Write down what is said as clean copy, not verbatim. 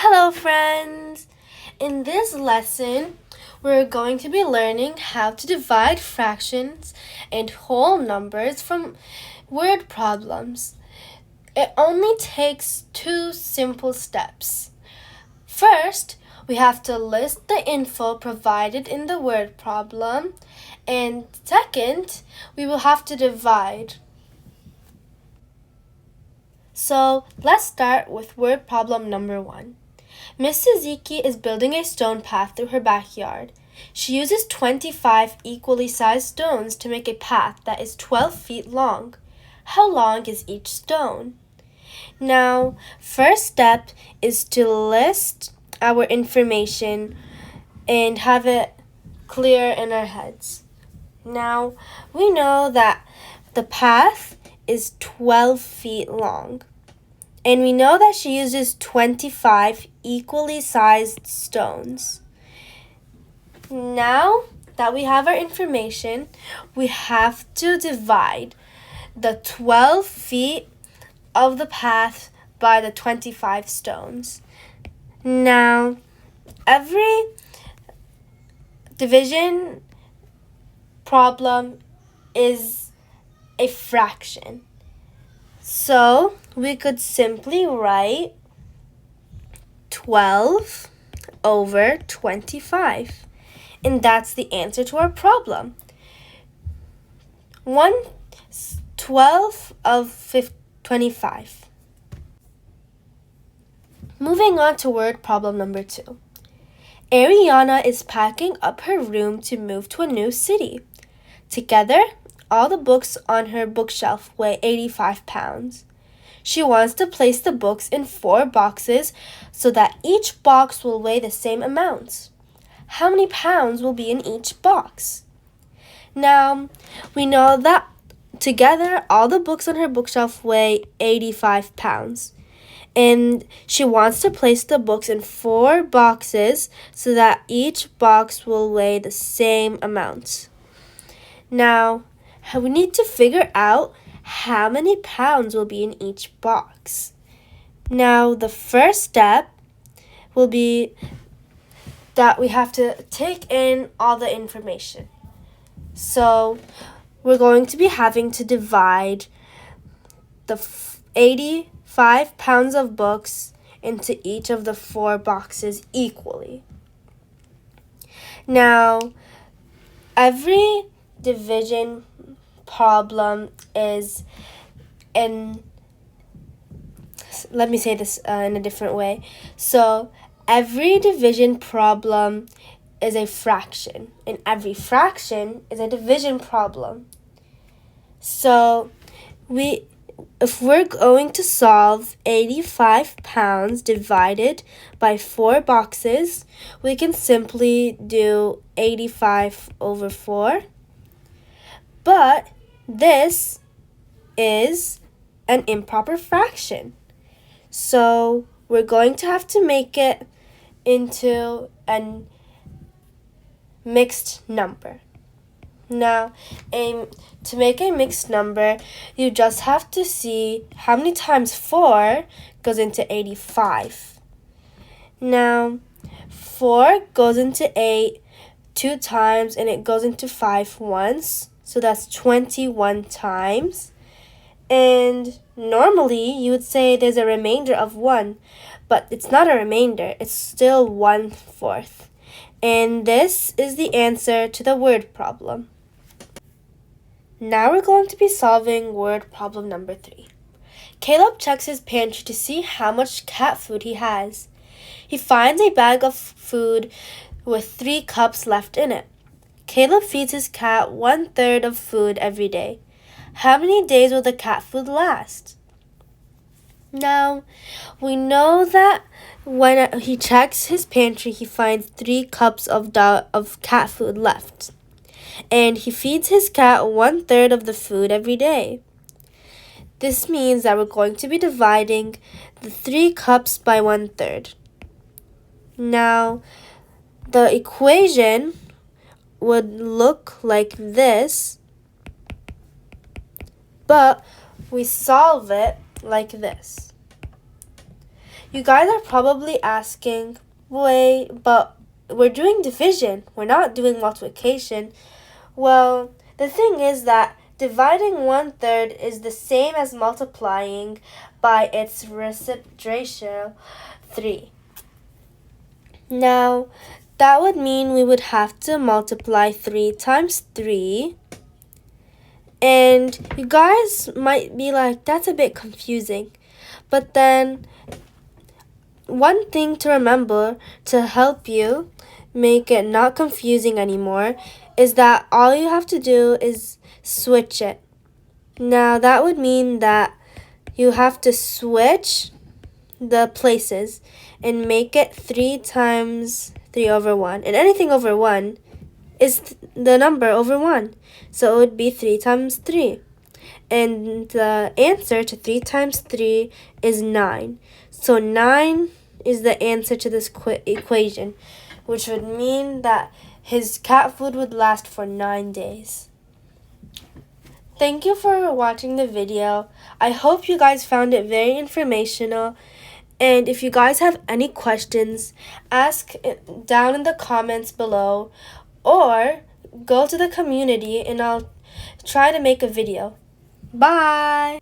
Hello, friends! In this lesson, we're going to be learning how to divide fractions and whole numbers from word problems. It only takes two simple steps. First, we have to list the info provided in the word problem, and second, we will have to divide. So let's start with word problem number 1. Miss Suzuki is building a stone path through her backyard. She uses 25 equally sized stones to make a path that is 12 feet long. How long is each stone? Now, first step is to list our information and have it clear in our heads. Now, we know that the path is 12 feet long. And we know that she uses 25 equally sized stones. Now that we have our information, we have to divide the 12 feet of the path by the 25 stones. Now, every division problem is a fraction. So we could simply write 12 over 25. And that's the answer to our problem. 1/12 of 25. Moving on to word problem number 2. Ariana is packing up her room to move to a new city. Together, all the books on her bookshelf weigh 85 pounds. She wants to place the books in 4 boxes so that each box will weigh the same amount. How many pounds will be in each box? Now, we know that together all the books on her bookshelf weigh 85 pounds. And she wants to place the books in 4 boxes so that each box will weigh the same amount. Now, we need to figure out how many pounds will be in each box. Now, the first step will be that we have to take in all the information. So, we're going to be having to divide the 85 pounds of books into each of the 4 boxes equally. Now, every division problem is let me say this in a different way. So every division problem is a fraction, and every fraction is a division problem. So if we're going to solve 85 pounds divided by 4 boxes, we can simply do 85 over 4. But this is an improper fraction. So we're going to have to make it into a mixed number. Now, to make a mixed number, you just have to see how many times 4 goes into 85. Now, 4 goes into 8 2 times, and it goes into 5 once. So that's 21 times. And normally you would say there's a remainder of 1, but it's not a remainder. It's still 1/4. And this is the answer to the word problem. Now we're going to be solving word problem number 3. Caleb checks his pantry to see how much cat food he has. He finds a bag of food with 3 cups left in it. Caleb feeds his cat 1/3 of food every day. How many days will the cat food last? Now, we know that when he checks his pantry, he finds 3 cups of cat food left. And he feeds his cat 1/3 of the food every day. This means that we're going to be dividing the 3 cups by 1/3. Now, the equation would look like this, but we solve it like this. You guys are probably asking, wait, but we're doing division. We're not doing multiplication. Well, the thing is that dividing 1/3 is the same as multiplying by its reciprocal 3. Now, that would mean we would have to multiply 3 times 3. And you guys might be like, that's a bit confusing. But then, one thing to remember to help you make it not confusing anymore is that all you have to do is switch it. Now, that would mean that you have to switch the places and make it 3 times 3 over 1. And anything over 1 is the number over 1. So it would be 3 times 3. And the answer to 3 times 3 is 9. So 9 is the answer to this equation, which would mean that his cat food would last for 9 days. Thank you for watching the video. I hope you guys found it very informational. And if you guys have any questions, ask it down in the comments below, or go to the community and I'll try to make a video. Bye!